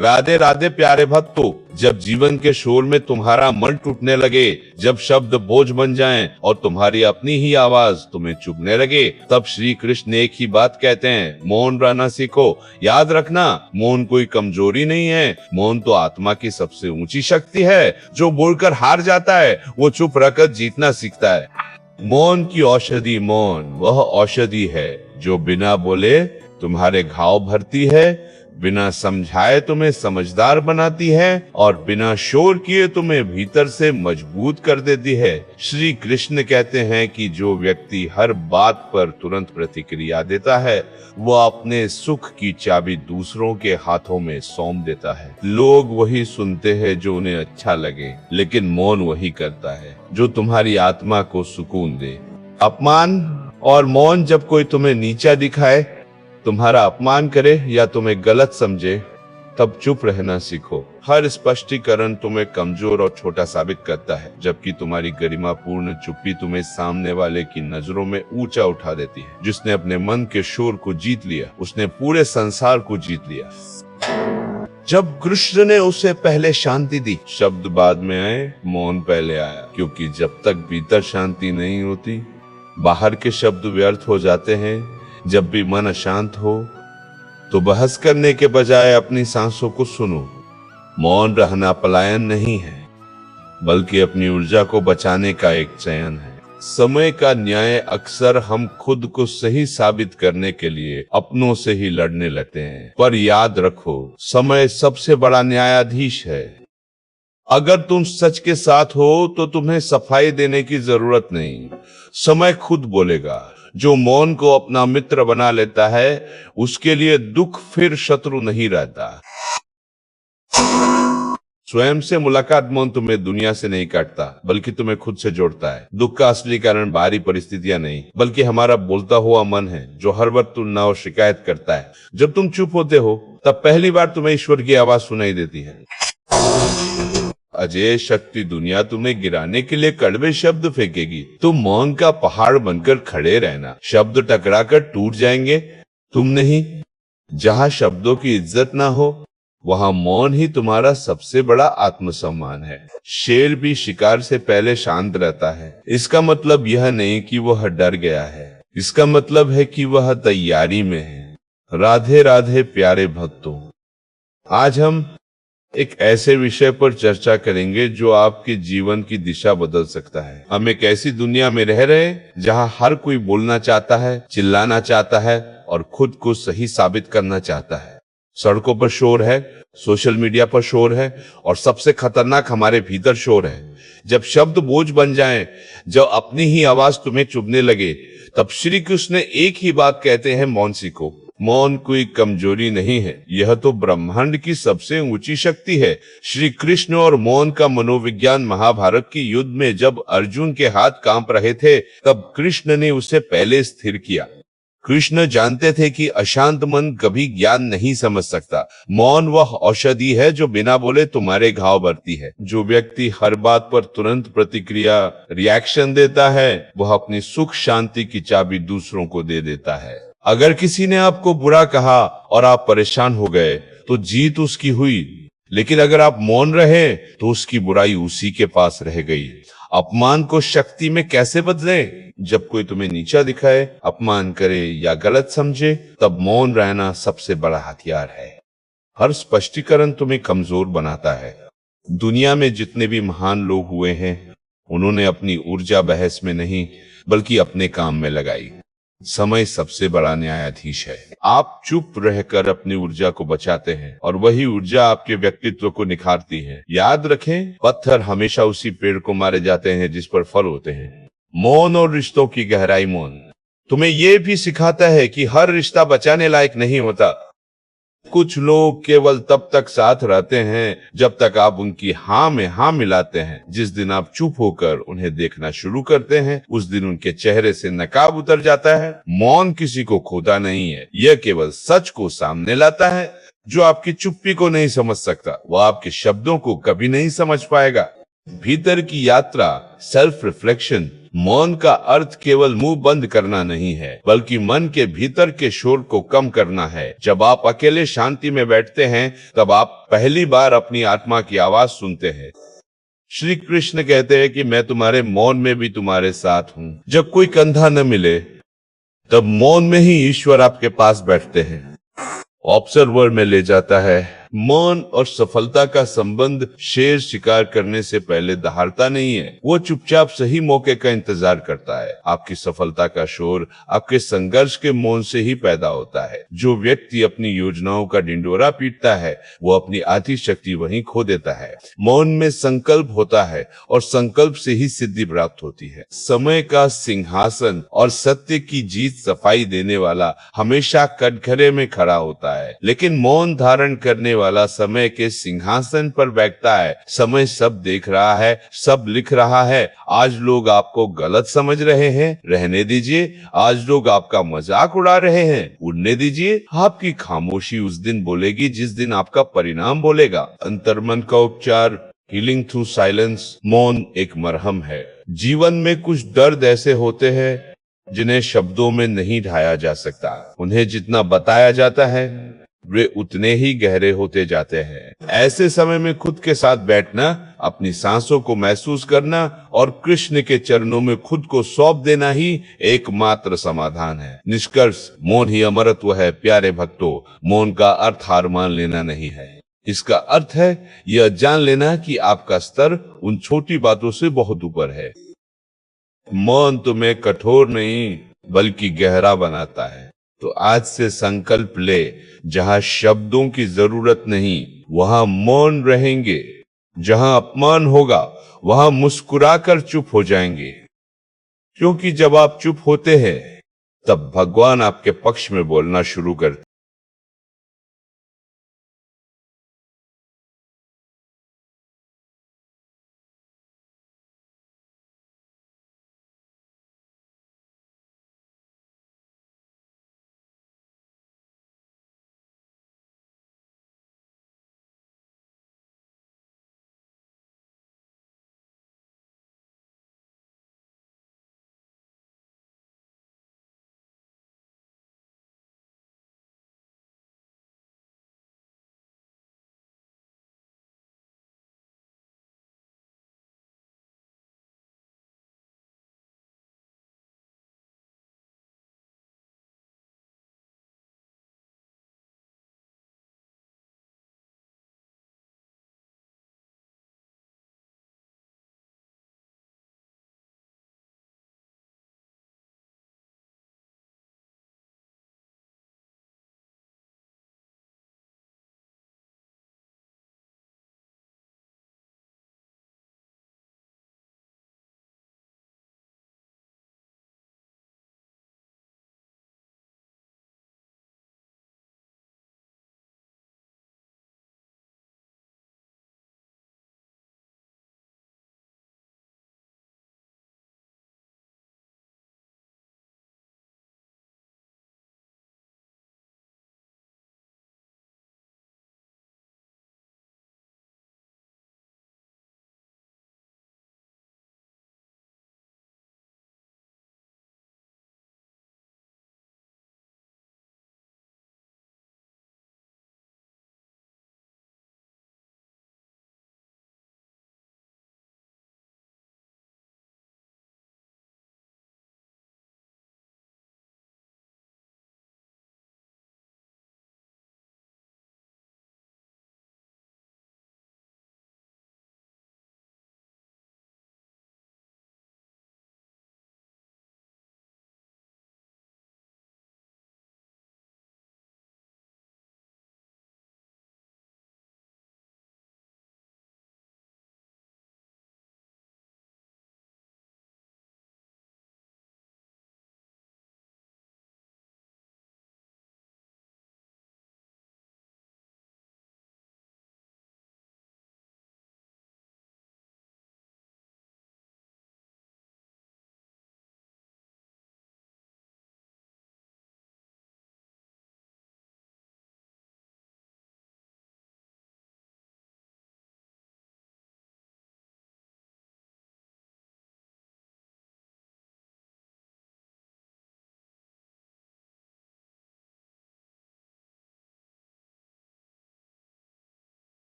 राधे राधे प्यारे भक्तों, जब जीवन के शोर में तुम्हारा मन टूटने लगे, जब शब्द बोझ बन जाएं और तुम्हारी अपनी ही आवाज तुम्हें चुभने लगे, तब श्री कृष्ण एक ही बात कहते हैं, मौन रहना सीखो। याद रखना, मौन कोई कमजोरी नहीं है, मौन तो आत्मा की सबसे ऊंची शक्ति है। जो बोलकर हार जाता है वो चुप रहकर जीतना सीखता है। मौन की औषधि, मौन वह औषधि है जो बिना बोले तुम्हारे घाव भरती है, बिना समझाए तुम्हें समझदार बनाती है और बिना शोर किए तुम्हें भीतर से मजबूत कर देती है। श्री कृष्ण कहते हैं कि जो व्यक्ति हर बात पर तुरंत प्रतिक्रिया देता है वो अपने सुख की चाबी दूसरों के हाथों में सौंप देता है। लोग वही सुनते हैं जो उन्हें अच्छा लगे, लेकिन मौन वही करता है जो तुम्हारी आत्मा को सुकून दे। अपमान और मौन, जब कोई तुम्हें नीचा दिखाए, तुम्हारा अपमान करे या तुम्हें गलत समझे, तब चुप रहना सीखो। हर स्पष्टीकरण तुम्हें कमजोर और छोटा साबित करता है, जबकि तुम्हारी गरिमापूर्ण चुप्पी तुम्हें सामने वाले की नजरों में ऊंचा उठा देती है। जिसने अपने मन के शोर को जीत लिया, उसने पूरे संसार को जीत लिया। जब कृष्ण ने उसे पहले शांति दी, शब्द बाद में आए, मौन पहले आया। क्योंकि जब तक भीतर शांति नहीं होती, बाहर के शब्द व्यर्थ हो जाते हैं। जब भी मन अशांत हो तो बहस करने के बजाय अपनी सांसों को सुनो। मौन रहना पलायन नहीं है, बल्कि अपनी ऊर्जा को बचाने का एक चयन है। समय का न्याय अक्सर हम खुद को सही साबित करने के लिए अपनों से ही लड़ने लगते हैं, पर याद रखो, समय सबसे बड़ा न्यायाधीश है। अगर तुम सच के साथ हो तो तुम्हें सफाई देने की जरूरत नहीं, समय खुद बोलेगा। जो मौन को अपना मित्र बना लेता है, उसके लिए दुख फिर शत्रु नहीं रहता। स्वयं से मुलाकात मौन तुम्हें दुनिया से नहीं काटता, बल्कि तुम्हें खुद से जोड़ता है। दुख का असली कारण बाहरी परिस्थितियां नहीं, बल्कि हमारा बोलता हुआ मन है, जो हर वक्त तुलना और शिकायत करता है। जब तुम चुप होते हो, तब पहली बार तुम्हें ईश्वर की आवाज सुनाई देती है। अजय शक्ति दुनिया तुम्हें गिराने के लिए कड़वे शब्द फेंकेगी, तुम मौन का पहाड़ बनकर खड़े रहना। शब्द टकराकर टूट जाएंगे, तुम नहीं। जहाँ शब्दों की इज्जत ना हो, वहाँ मौन ही तुम्हारा सबसे बड़ा आत्मसम्मान है। शेर भी शिकार से पहले शांत रहता है। इसका मतलब यह नहीं कि वह डर गया है, इसका मतलब है कि वह तैयारी में है। राधे राधे प्यारे भक्तों, आज हम एक ऐसे विषय पर चर्चा करेंगे जो आपके जीवन की दिशा बदल सकता है। हम एक ऐसी दुनिया में रह रहे हैं जहां हर कोई बोलना चाहता है, चिल्लाना चाहता है और खुद को सही साबित करना चाहता है। सड़कों पर शोर है, सोशल मीडिया पर शोर है और सबसे खतरनाक हमारे भीतर शोर है। जब शब्द बोझ बन जाएं, जब अपनी ही आवाज तुम्हें चुभने लगे, तब श्री कृष्ण एक ही बात कहते हैं, मौन सीखो। मौन कोई कमजोरी नहीं है, यह तो ब्रह्मांड की सबसे ऊंची शक्ति है। श्री कृष्ण और मौन का मनोविज्ञान महाभारत की युद्ध में जब अर्जुन के हाथ कांप रहे थे, तब कृष्ण ने उसे पहले स्थिर किया। कृष्ण जानते थे कि अशांत मन कभी ज्ञान नहीं समझ सकता। मौन वह औषधि है जो बिना बोले तुम्हारे घाव भरती है। जो व्यक्ति हर बात पर तुरंत प्रतिक्रिया, रिएक्शन देता है, वह अपनी सुख शांति की चाबी दूसरों को दे देता है। अगर किसी ने आपको बुरा कहा और आप परेशान हो गए, तो जीत उसकी हुई। लेकिन अगर आप मौन रहे, तो उसकी बुराई उसी के पास रह गई। अपमान को शक्ति में कैसे बदले? जब कोई तुम्हें नीचा दिखाए, अपमान करे या गलत समझे, तब मौन रहना सबसे बड़ा हथियार है। हर स्पष्टीकरण तुम्हें कमजोर बनाता है। दुनिया में जितने भी महान लोग हुए हैं, उन्होंने अपनी ऊर्जा बहस में नहीं, बल्कि अपने काम में लगाई। समय सबसे बड़ा न्यायाधीश है। आप चुप रहकर अपनी ऊर्जा को बचाते हैं और वही ऊर्जा आपके व्यक्तित्व को निखारती है। याद रखें, पत्थर हमेशा उसी पेड़ को मारे जाते हैं जिस पर फल होते हैं। मौन और रिश्तों की गहराई। मौन तुम्हें यह भी सिखाता है कि हर रिश्ता बचाने लायक नहीं होता। कुछ लोग केवल तब तक साथ रहते हैं जब तक आप उनकी हाँ में हाँ मिलाते हैं। जिस दिन आप चुप होकर उन्हें देखना शुरू करते हैं, उस दिन उनके चेहरे से नकाब उतर जाता है। मौन किसी को खोता नहीं है, यह केवल सच को सामने लाता है। जो आपकी चुप्पी को नहीं समझ सकता, वह आपके शब्दों को कभी नहीं समझ पाएगा। भीतर की यात्रा, सेल्फ रिफ्लेक्शन मौन का अर्थ केवल मुंह बंद करना नहीं है, बल्कि मन के भीतर के शोर को कम करना है। जब आप अकेले शांति में बैठते हैं, तब आप पहली बार अपनी आत्मा की आवाज सुनते हैं। श्री कृष्ण कहते हैं कि मैं तुम्हारे मौन में भी तुम्हारे साथ हूँ। जब कोई कंधा न मिले, तब मौन में ही ईश्वर आपके पास बैठते हैं, ऑब्जर्वर में ले जाता है। मौन और सफलता का संबंध शेर शिकार करने से पहले दहाड़ता नहीं है, वो चुपचाप सही मौके का इंतजार करता है। आपकी सफलता का शोर आपके संघर्ष के मौन से ही पैदा होता है। जो व्यक्ति अपनी योजनाओं का ढिंढोरा पीटता है, वो अपनी आधी शक्ति वहीं खो देता है। मौन में संकल्प होता है और संकल्प से ही सिद्धि प्राप्त होती है। समय का सिंहासन और सत्य की जीत सफाई देने वाला हमेशा कटघरे में खड़ा होता है, लेकिन मौन धारण करने वाला समय के सिंहासन पर बैठता है। समय सब देख रहा है, सब लिख रहा है। आज लोग आपको गलत समझ रहे हैं, रहने दीजिए। आज लोग आपका मजाक उड़ा रहे हैं, उड़ने दीजिए। आपकी खामोशी उस दिन बोलेगी जिस दिन आपका परिणाम बोलेगा। अंतर्मन का उपचार, हीलिंग थ्रू साइलेंस। मौन एक मरहम है। जीवन में कुछ दर्द ऐसे होते हैं जिन्हें शब्दों में नहीं ढाया जा सकता। उन्हें जितना बताया जाता है, वे उतने ही गहरे होते जाते हैं। ऐसे समय में खुद के साथ बैठना, अपनी सांसों को महसूस करना और कृष्ण के चरणों में खुद को सौंप देना ही एकमात्र समाधान है। निष्कर्ष, मौन ही अमरत्व है। प्यारे भक्तों, मौन का अर्थ हार मान लेना नहीं है। इसका अर्थ है यह जान लेना कि आपका स्तर उन छोटी बातों से बहुत ऊपर है। मौन तुम्हें कठोर नहीं बल्कि गहरा बनाता है। तो आज से संकल्प ले, जहां शब्दों की जरूरत नहीं, वहां मौन रहेंगे। जहां अपमान होगा, वहां मुस्कुराकर चुप हो जाएंगे। क्योंकि जब आप चुप होते हैं, तब भगवान आपके पक्ष में बोलना शुरू करते हैं।